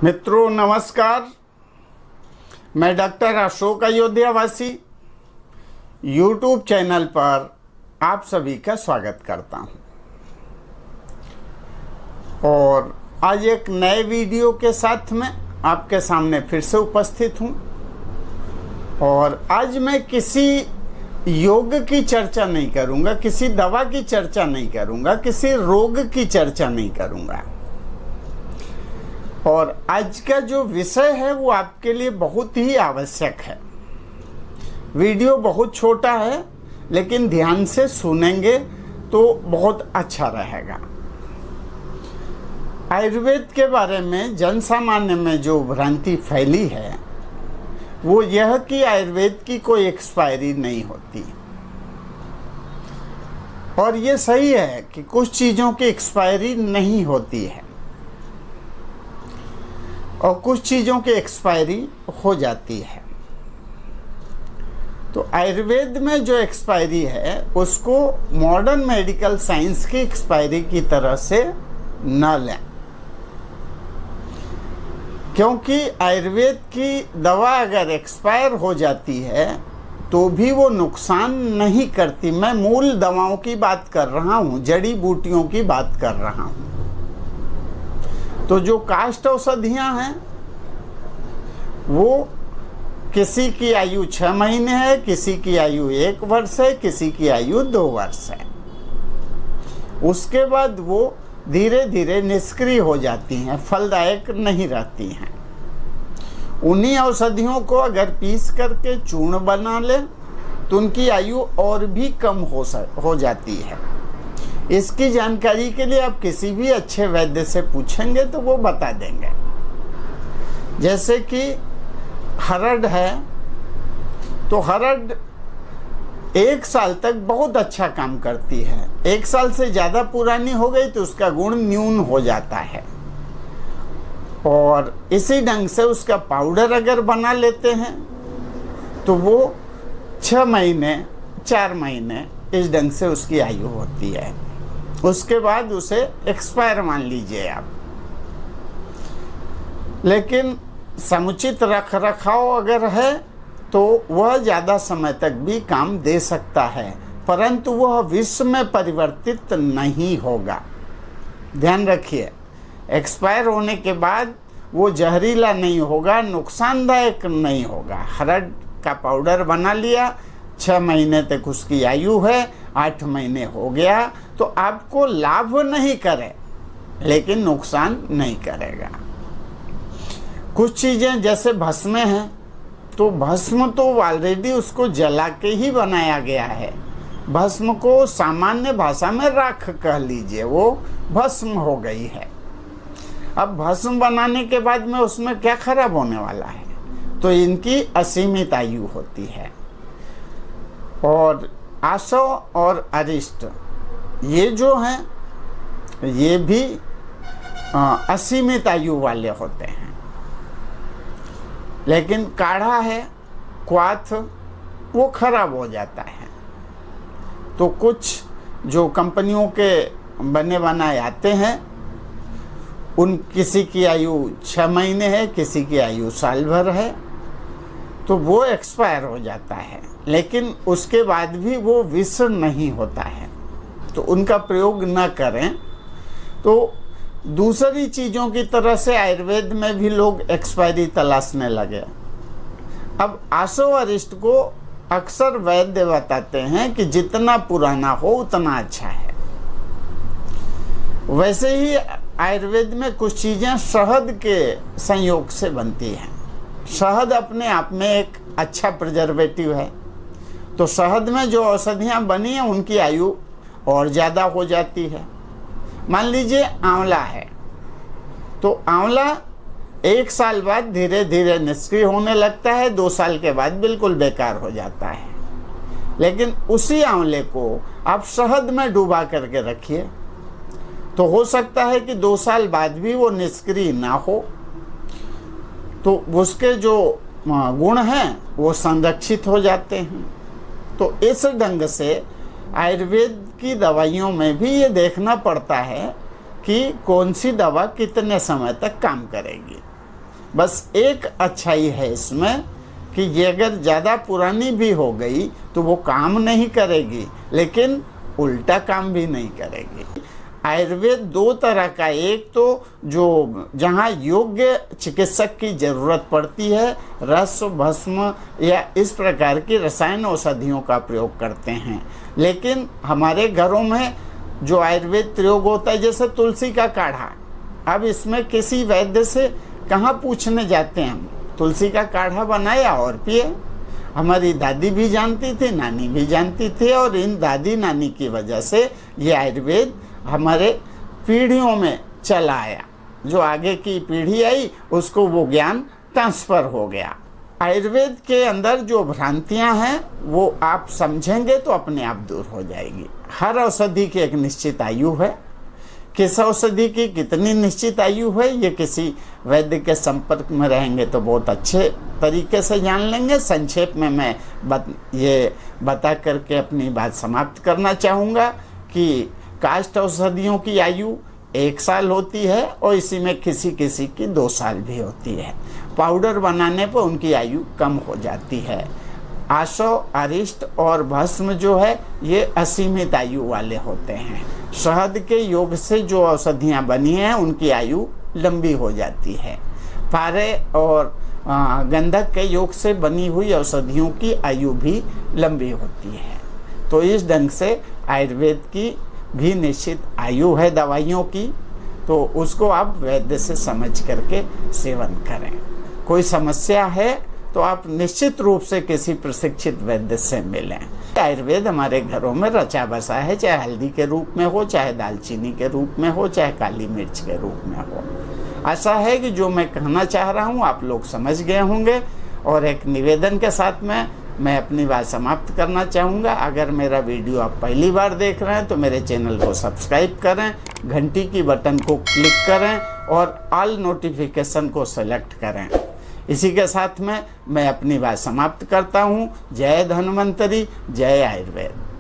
मित्रों नमस्कार, मैं डॉक्टर अशोक अयोध्यावासी यूट्यूब चैनल पर आप सभी का स्वागत करता हूं। और आज एक नए वीडियो के साथ में आपके सामने फिर से उपस्थित हूं। और आज मैं किसी योग की चर्चा नहीं करूंगा, किसी दवा की चर्चा नहीं करूंगा, किसी रोग की चर्चा नहीं करूंगा। और आज का जो विषय है वो आपके लिए बहुत ही आवश्यक है। वीडियो बहुत छोटा है, लेकिन ध्यान से सुनेंगे तो बहुत अच्छा रहेगा। आयुर्वेद के बारे में जन सामान्य में जो भ्रांति फैली है वो यह कि आयुर्वेद की कोई एक्सपायरी नहीं होती। और ये सही है कि कुछ चीज़ों की एक्सपायरी नहीं होती है और कुछ चीज़ों की एक्सपायरी हो जाती है। तो आयुर्वेद में जो एक्सपायरी है उसको मॉडर्न मेडिकल साइंस की एक्सपायरी की तरह से न लें, क्योंकि आयुर्वेद की दवा अगर एक्सपायर हो जाती है तो भी वो नुकसान नहीं करती। मैं मूल दवाओं की बात कर रहा हूँ, जड़ी बूटियों की बात कर रहा हूँ। तो जो काष्ठ औषधियाँ हैं वो किसी की आयु 6 महीने है, किसी की आयु 1 वर्ष है, किसी की आयु 2 वर्ष है। उसके बाद वो धीरे धीरे निष्क्रिय हो जाती हैं, फलदायक नहीं रहती हैं। उन्हीं औषधियों को अगर पीस करके चूर्ण बना ले तो उनकी आयु और भी कम हो जाती है। इसकी जानकारी के लिए आप किसी भी अच्छे वैद्य से पूछेंगे तो वो बता देंगे। जैसे कि हरड़ है, तो हरड़ 1 साल तक बहुत अच्छा काम करती है। 1 साल से ज़्यादा पुरानी हो गई तो उसका गुण न्यून हो जाता है। और इसी ढंग से उसका पाउडर अगर बना लेते हैं तो वो 6 महीने 4 महीने इस ढंग से उसकी आयु होती है। उसके बाद उसे एक्सपायर मान लीजिए आप। लेकिन समुचित रख रखाव अगर है तो वह ज़्यादा समय तक भी काम दे सकता है, परंतु वह विष में परिवर्तित नहीं होगा। ध्यान रखिए, एक्सपायर होने के बाद वो जहरीला नहीं होगा, नुकसानदायक नहीं होगा। हरड़ का पाउडर बना लिया, 6 महीने तक उसकी आयु है, 8 महीने हो गया तो आपको लाभ नहीं करे लेकिन नुकसान नहीं करेगा। कुछ चीज़ें जैसे भस्म हैं, तो भस्म तो ऑलरेडी उसको जला के ही बनाया गया है। भस्म को सामान्य भाषा में राख कह लीजिए, वो भस्म हो गई है। अब भस्म बनाने के बाद में उसमें क्या खराब होने वाला है? तो इनकी असीमित आयु होती है। और आसव और अरिष्ट ये जो हैं ये भी असीमित आयु वाले होते हैं। लेकिन काढ़ा है, क्वाथ, वो खराब हो जाता है। तो कुछ जो कंपनियों के बने बनाए आते हैं उन किसी की आयु 6 महीने है, किसी की आयु साल भर है, तो वो एक्सपायर हो जाता है। लेकिन उसके बाद भी वो विष नहीं होता है, तो उनका प्रयोग न करें। तो दूसरी चीज़ों की तरह से आयुर्वेद में भी लोग एक्सपायरी तलाशने लगे। अब आसव अरिष्ट को अक्सर वैद्य बताते हैं कि जितना पुराना हो उतना अच्छा है। वैसे ही आयुर्वेद में कुछ चीज़ें शहद के संयोग से बनती हैं। शहद अपने आप में एक अच्छा प्रिजर्वेटिव है, तो शहद में जो औषधियाँ बनी हैं उनकी आयु और ज़्यादा हो जाती है। मान लीजिए आंवला है, तो आंवला 1 साल बाद धीरे धीरे निष्क्रिय होने लगता है, 2 साल के बाद बिल्कुल बेकार हो जाता है। लेकिन उसी आंवले को आप शहद में डुबा करके रखिए तो हो सकता है कि 2 साल बाद भी वो निष्क्रिय ना हो, तो उसके जो गुण हैं वो संरक्षित हो जाते हैं। तो इस ढंग से आयुर्वेद की दवाइयों में भी ये देखना पड़ता है कि कौन सी दवा कितने समय तक काम करेगी। बस एक अच्छाई है इसमें कि ये अगर ज़्यादा पुरानी भी हो गई तो वो काम नहीं करेगी, लेकिन उल्टा काम भी नहीं करेगी। आयुर्वेद दो तरह का, एक तो जो जहाँ योग्य चिकित्सक की ज़रूरत पड़ती है, रस, भस्म या इस प्रकार की रसायन औषधियों का प्रयोग करते हैं। लेकिन हमारे घरों में जो आयुर्वेद प्रयोग होता है, जैसे तुलसी का काढ़ा, अब इसमें किसी वैद्य से कहाँ पूछने जाते हैं हम, तुलसी का काढ़ा बनाया और पिए। हमारी दादी भी जानती थी, नानी भी जानती थी, और इन दादी नानी की वजह से ये आयुर्वेद हमारे पीढ़ियों में चला आया। जो आगे की पीढ़ी आई उसको वो ज्ञान ट्रांसफर हो गया। आयुर्वेद के अंदर जो भ्रांतियां हैं वो आप समझेंगे तो अपने आप दूर हो जाएगी। हर औषधि की एक निश्चित आयु है, किस औषधि की कितनी निश्चित आयु है ये किसी वैद्य के संपर्क में रहेंगे तो बहुत अच्छे तरीके से जान लेंगे। संक्षेप में मैं ये बता करके अपनी बात समाप्त करना चाहूँगा कि काष्ठ औषधियों की आयु 1 साल होती है और इसी में किसी किसी की 2 साल भी होती है। पाउडर बनाने पर उनकी आयु कम हो जाती है। आशव, अरिष्ट और भस्म जो है ये असीमित आयु वाले होते हैं। शहद के योग से जो औषधियाँ बनी हैं उनकी आयु लंबी हो जाती है। पारे और गंधक के योग से बनी हुई औषधियों की आयु भी लंबी होती है। तो इस ढंग से आयुर्वेद की भी निश्चित आयु है दवाइयों की, तो उसको आप वैद्य से समझ करके सेवन करें। कोई समस्या है तो आप निश्चित रूप से किसी प्रशिक्षित वैद्य से मिलें। आयुर्वेद हमारे घरों में रचा बसा है, चाहे हल्दी के रूप में हो, चाहे दालचीनी के रूप में हो, चाहे काली मिर्च के रूप में हो। आशा है कि जो मैं कहना चाह रहा हूँ आप लोग समझ गए होंगे। और एक निवेदन के साथ में मैं अपनी बात समाप्त करना चाहूँगा। अगर मेरा वीडियो आप पहली बार देख रहे हैं तो मेरे चैनल को सब्सक्राइब करें, घंटी की बटन को क्लिक करें और ऑल नोटिफिकेशन को सेलेक्ट करें। इसी के साथ में मैं अपनी बात समाप्त करता हूँ। जय धन्वंतरी, जय आयुर्वेद।